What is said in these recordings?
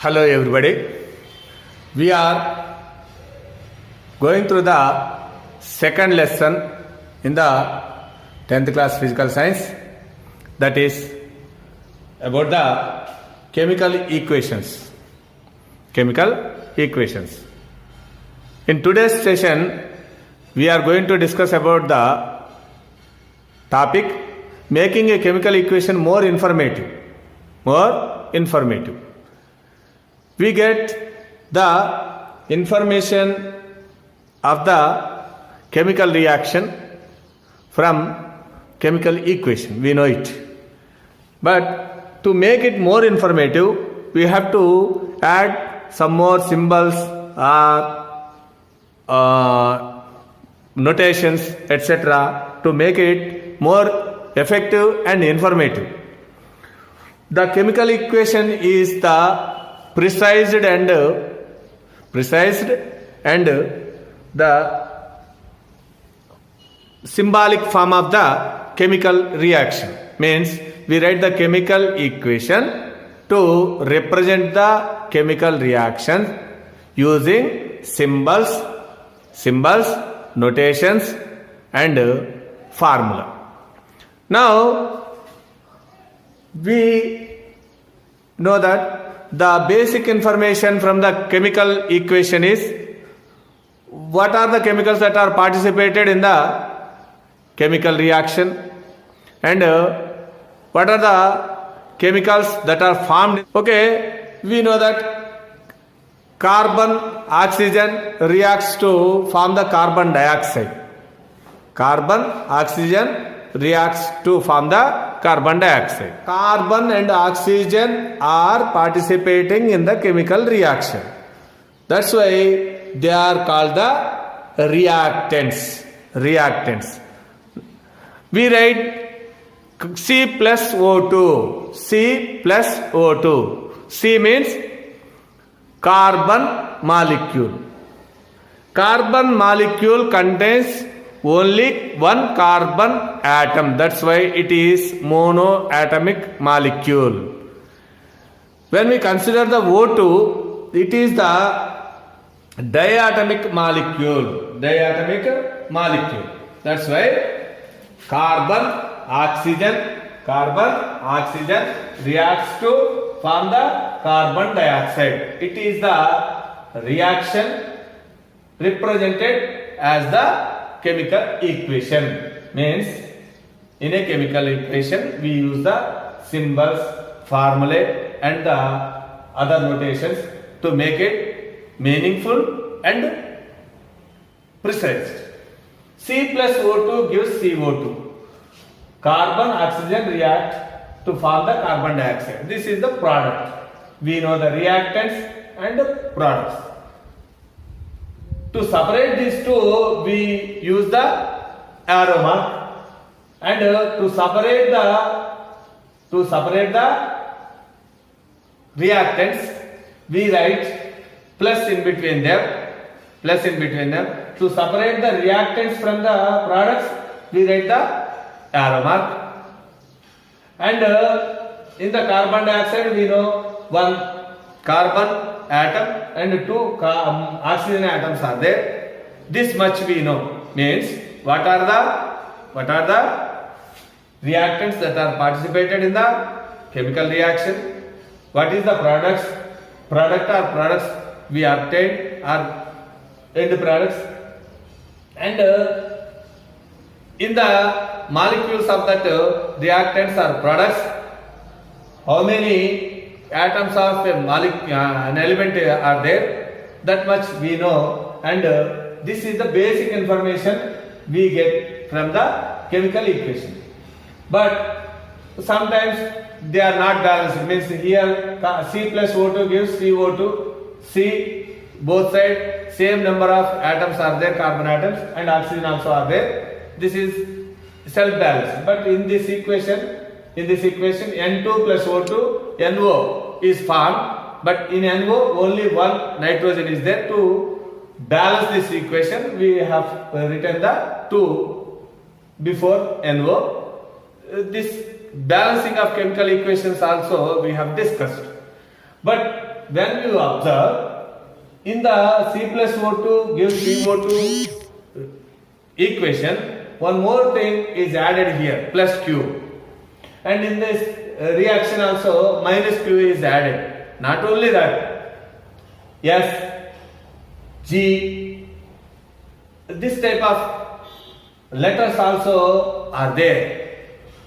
Hello everybody. We are going through the second lesson in the 10th class physical science, that is about the chemical equations. Chemical equations. In today's session, we are going to discuss about the topic making a chemical equation more informative. We get the information of the chemical reaction from chemical equation. We know it. But to make it more informative, we have to add some more symbols or notations, etc. to make it more effective and informative. The chemical equation is the precise and the symbolic form of the chemical reaction. Means we write the chemical equation to represent the chemical reaction using symbols, notations and formula. Now we know that the basic information from the chemical equation is what are the chemicals that are participated in the chemical reaction and what are the chemicals that are formed. Okay, we know that carbon, oxygen reacts to form the carbon dioxide. Carbon, oxygen reacts to form the carbon dioxide. Carbon and oxygen are participating in the chemical reaction. That's why they are called the reactants. We write C plus O2. C plus O2. C means carbon molecule. Carbon molecule contains only one carbon atom. That's why it is monoatomic molecule. When we consider the O2, it is the diatomic molecule. That's why carbon, oxygen reacts to form the carbon dioxide. It is the reaction represented as the chemical equation. Means in a chemical equation we use the symbols, formulae and the other notations to make it meaningful and precise. C plus O2 gives CO2. Carbon, oxygen react to form the carbon dioxide. This is the product. We know the reactants and the products. To separate these two, we use the arrow mark, and to separate the reactants, we write plus in between them. To separate the reactants from the products, we write the arrow mark. And in the carbon dioxide, we know one carbon atom and two oxygen atoms are there. This much we know. Means what are the reactants that are participated in the chemical reaction? What is the products we obtained are end products, and in the molecules of that reactants or products, how many atoms of an element are there, that much we know, and this is the basic information we get from the chemical equation. But sometimes they are not balanced. Means here C plus O2 gives CO2. C, both sides same number of atoms are there, carbon atoms, and oxygen also are there. This is self-balanced. But in this equation N2 plus O2, NO is formed, but in NO only one nitrogen is there. To balance this equation, we have written the 2 before NO. This balancing of chemical equations also we have discussed. But when you observe in the C plus O2 gives CO2 equation, one more thing is added here, plus Q. And in this reaction also minus Q is added. Not only that, S, G, this type of letters also are there.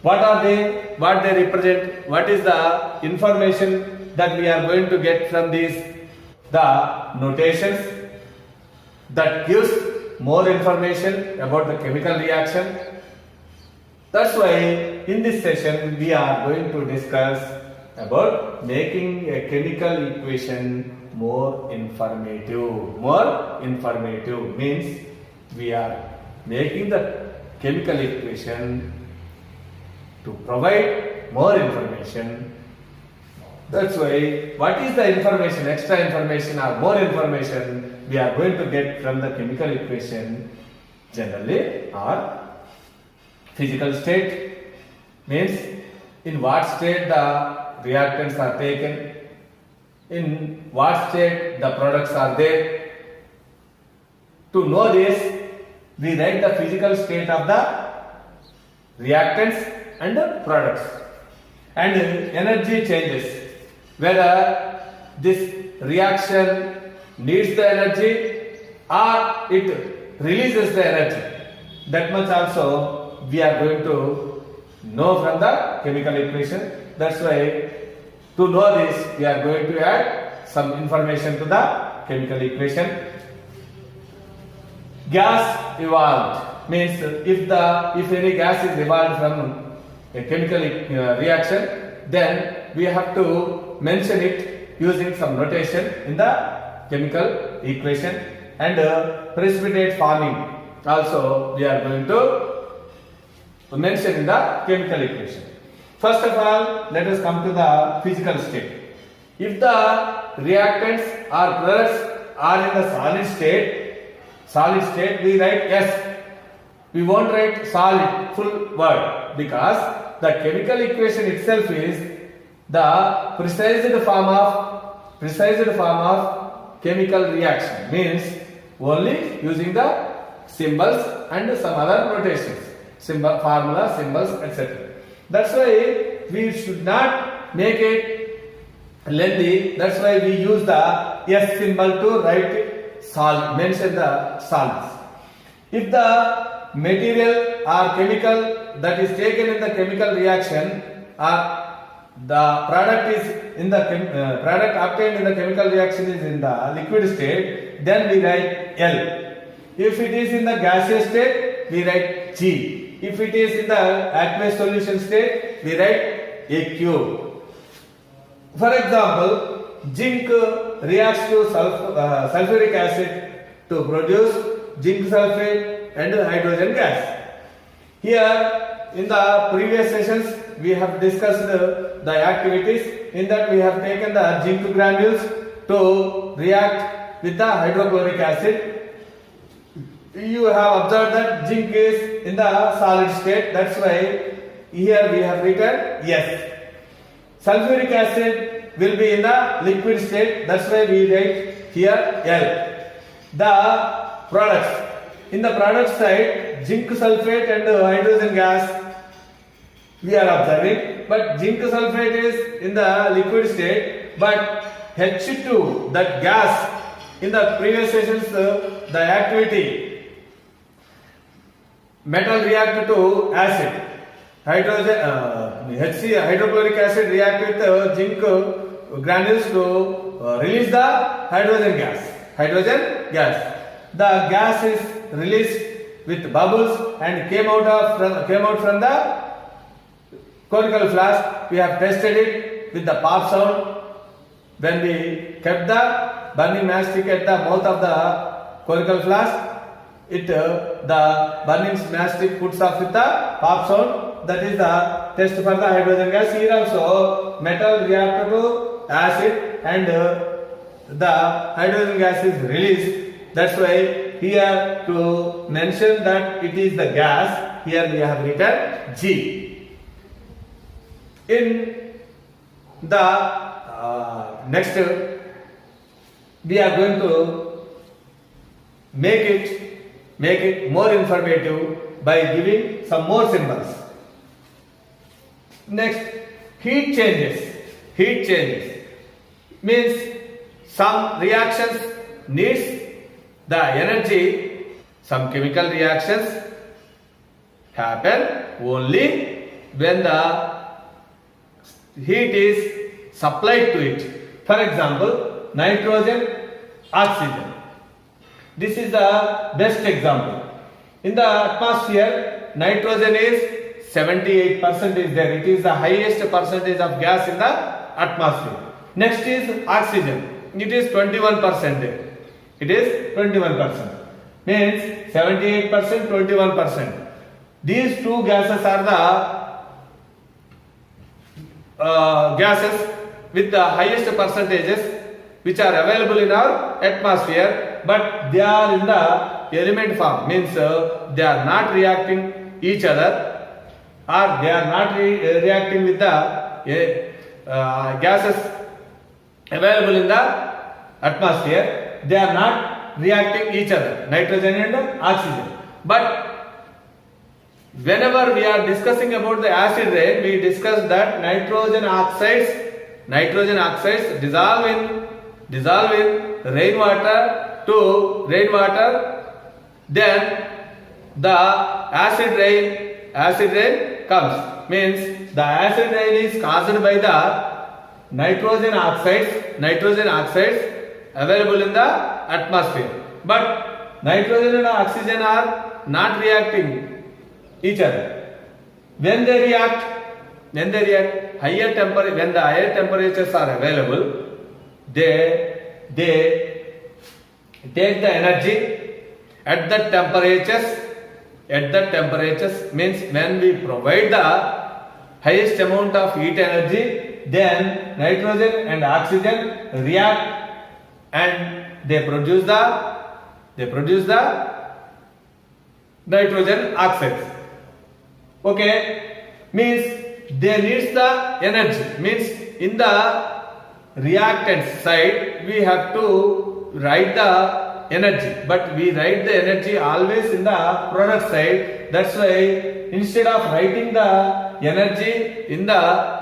What are they? What they represent? What is the information that we are going to get from these? The notations that gives more information about the chemical reaction. That's why in this session we are going to discuss about making a chemical equation more informative. More informative means we are making the chemical equation to provide more information. That's why what is the information, extra information or more information we are going to get from the chemical equation generally are physical state, means in what state the reactants are taken, in what state the products are there. To know this, we write the physical state of the reactants and the products, and energy changes, whether this reaction needs the energy or it releases the energy. That much also we are going to know from the chemical equation. That's why to know this we are going to add some information to the chemical equation. Gas evolved means if any gas is evolved from a chemical reaction, then we have to mention it using some notation in the chemical equation. And precipitate forming also we are going to mention in the chemical equation. First of all, let us come to the physical state. If the reactants or products are in the solid state we write S. We won't write solid full word because the chemical equation itself is the precise form of chemical reaction, means only using the symbols and some other notations, symbol, formula, symbols, etc. That's why we should not make it lengthy. That's why we use the S symbol to write solid, mention the solids. If the material or chemical that is taken in the chemical reaction or the product is in the product obtained in the chemical reaction is in the liquid state, then we write L. If it is in the gaseous state, we write G. If it is in the aqueous solution state, we write AQ. For example, zinc reacts to sulfuric acid to produce zinc sulfate and hydrogen gas. Here in the previous sessions we have discussed the activities. In that we have taken the zinc granules to react with the hydrochloric acid. You have observed that zinc is in the solid state. That's why here we have written yes. Sulfuric acid will be in the liquid state. That's why we write here L. The products. In the product side, zinc sulfate and hydrogen gas we are observing, but zinc sulfate is in the liquid state, but H2, that gas, in the previous sessions the activity, metal react to acid, hydrogen, hydrochloric acid react with zinc granules to release the hydrogen gas. The gas is released with bubbles and came out from the conical flask. We have tested it with the pop sound. When we kept the burning matchstick at the mouth of the conical flask, the burning matchstick puts off with the pop sound. That is the test for the hydrogen gas. Here also metal reacted to acid and the hydrogen gas is released. That's why here to mention that it is the gas, here we have written G. In the next we are going to make it more informative by giving some more symbols. Next, heat changes. Heat changes means some reactions needs the energy. Some chemical reactions happen only when the heat is supplied to it. For example, nitrogen, oxygen. This is the best example. In the atmosphere, nitrogen is 78% is there. It is the highest percentage of gas in the atmosphere. Next is oxygen. It is 21% there. It is 21%. Means 78%, 21%. These two gases are the gases with the highest percentages which are available in our atmosphere, but they are in the element form. Means they are not reacting each other, or they are not reacting with the gases available in the atmosphere. They are not reacting each other, nitrogen and oxygen. But whenever we are discussing about the acid rain, we discuss that nitrogen oxides dissolve in rainwater to rainwater. Then the acid rain comes. Means the acid rain is caused by the nitrogen oxides available in the atmosphere. But nitrogen and oxygen are not reacting each other. When they react, when the higher temperatures are available, they take the energy at the temperatures. Means when we provide the highest amount of heat energy, then nitrogen and oxygen react and they produce the nitrogen oxides. Okay, means they need the energy. Means in the reactant side we have to write the energy, but we write the energy always in the product side. That's why instead of writing the energy in the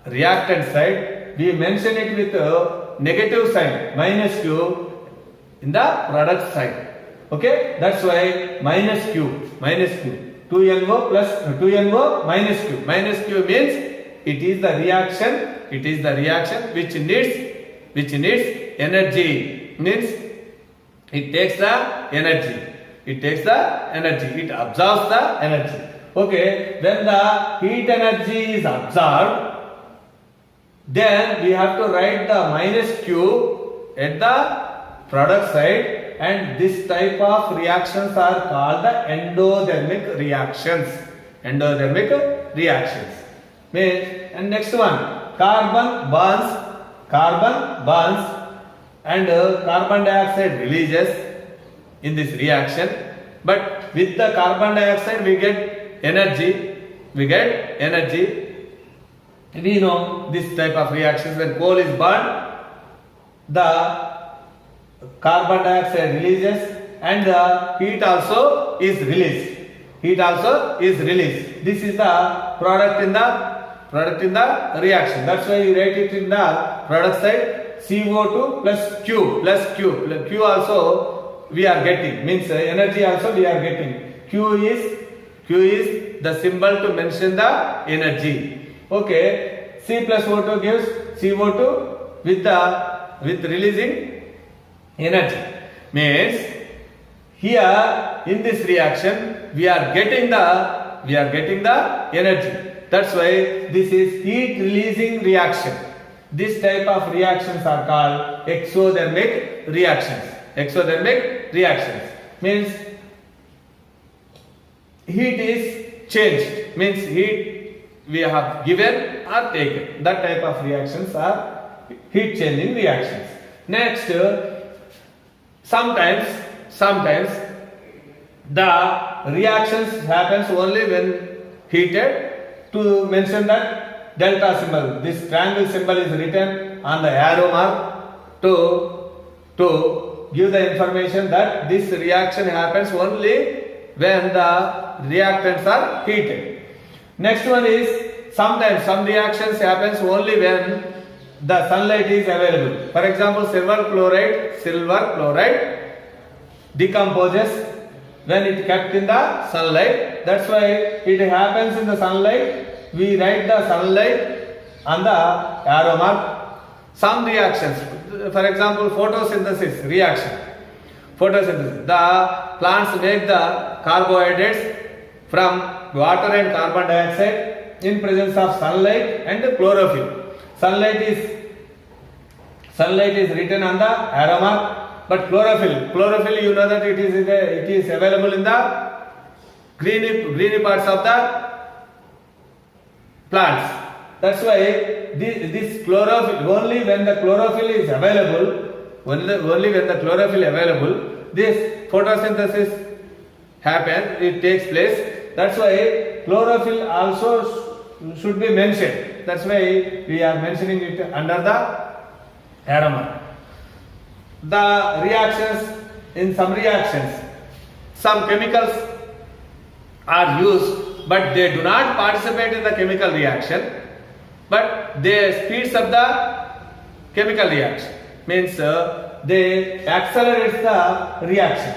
reactant side, we mention it with a negative sign, minus Q, in the product side. Okay, that's why minus Q. 2NO plus 2NO minus Q. Minus Q means it is the reaction which needs energy. Means it takes the energy. It absorbs the energy. Okay, when the heat energy is absorbed, then we have to write the minus Q at the product side, and this type of reactions are called the endothermic reactions. And next one, carbon burns and carbon dioxide releases in this reaction. But with the carbon dioxide we get energy. We know this type of reactions. When coal is burned, the carbon dioxide releases and the heat also is released. This is the product in the reaction. That's why you write it in the product side, CO2 plus Q also we are getting. Means energy also we are getting. Q is the symbol to mention the energy. Okay, C plus O2 gives CO2 with releasing energy. Means here in this reaction we are getting the energy. That's why this is heat releasing reaction. This type of reactions are called exothermic reactions. Means heat is changed. Means heat we have given or taken. That type of reactions are heat changing reactions. Next, sometimes the reactions happens only when heated. To mention that delta symbol, this triangle symbol is written on the arrow mark to to give the information that this reaction happens only when the reactants are heated. Next one is sometimes some reactions happens only when the sunlight is available. For example, silver chloride decomposes when it kept in the sunlight. That's why it happens in the sunlight. We write the sunlight on the arrow mark. Some reactions, for example, photosynthesis reaction. Photosynthesis. The plants make the carbohydrates from water and carbon dioxide in presence of sunlight and chlorophyll. Sunlight is written on the arrow mark, but chlorophyll you know that it is available in the greeny parts of the plants. That's why this chlorophyll, only when the chlorophyll is available, this photosynthesis happens, it takes place. That's why chlorophyll also should be mentioned. That's why we are mentioning it under the arrow mark. The reactions, in some reactions, some chemicals are used, but they do not participate in the chemical reaction, but they speeds up the chemical reaction. Means they accelerates the reaction.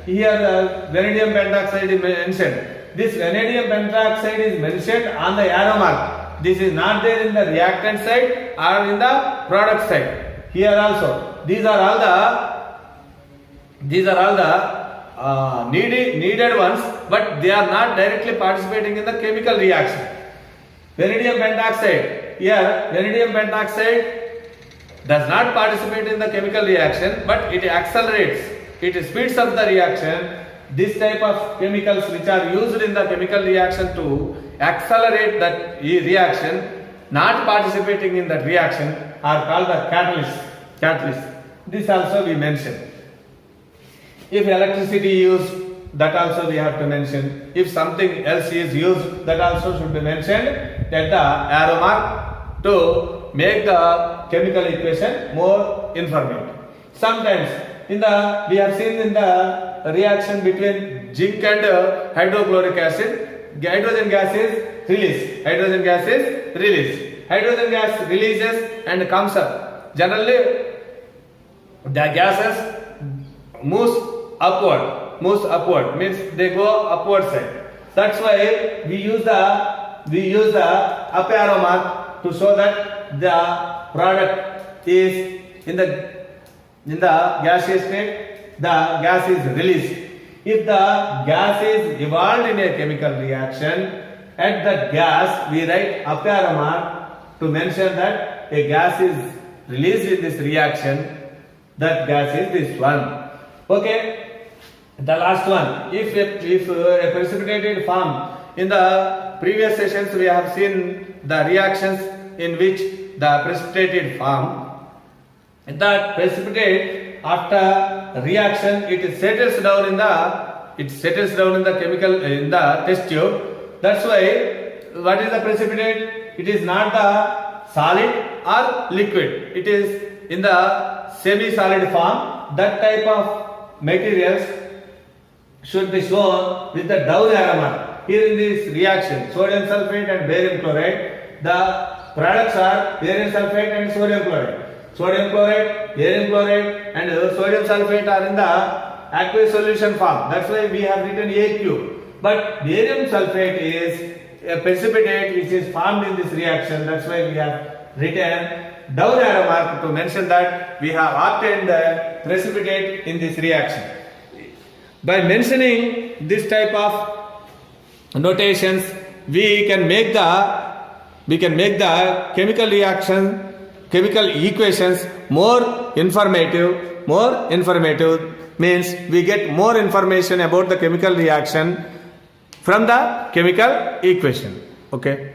Here vanadium pentoxide is mentioned. This vanadium pentoxide is mentioned on the arrow mark. This is not there in the reactant side or in the product side. Here also, these are all the needed ones, but they are not directly participating in the chemical reaction. Vanadium pentoxide. Here, vanadium pentoxide does not participate in the chemical reaction, but it accelerates. It speeds up the reaction. This type of chemicals which are used in the chemical reaction to accelerate that reaction, not participating in that reaction, are called the catalysts. This also we mentioned. If electricity used, that also we have to mention. If something else is used, that also should be mentioned at the arrow mark to make the chemical equation more informative. Sometimes we have seen in the reaction between zinc and hydrochloric acid, hydrogen gas is released. Hydrogen gas releases and comes up. Generally, the gases moves upward, means they go upward side. That's why we use the up arrow mark to show that the product is in the gaseous state, the gas is released. If the gas is evolved in a chemical reaction, at that gas we write up arrow mark to mention that a gas is released in this reaction. That gas is this one. Okay. The last one. If a precipitated form, in the previous sessions we have seen the reactions in which the precipitated form, that precipitate after reaction it settles down in the chemical in the test tube. That's why what is the precipitate? It is not the solid or liquid. It is in the semi-solid form. That type of materials should be shown with the down arrow mark. Here in this reaction, sodium sulfate and barium chloride, the products are barium sulfate and sodium chloride. Sodium chloride, barium chloride and sodium sulfate are in the aqueous solution form. That's why we have written AQ. But barium sulfate is a precipitate which is formed in this reaction. That's why we have written down arrow mark to mention that we have obtained the precipitate in this reaction. By mentioning this type of notations, we can make the chemical equations more informative means we get more information about the chemical reaction from the chemical equation. Okay.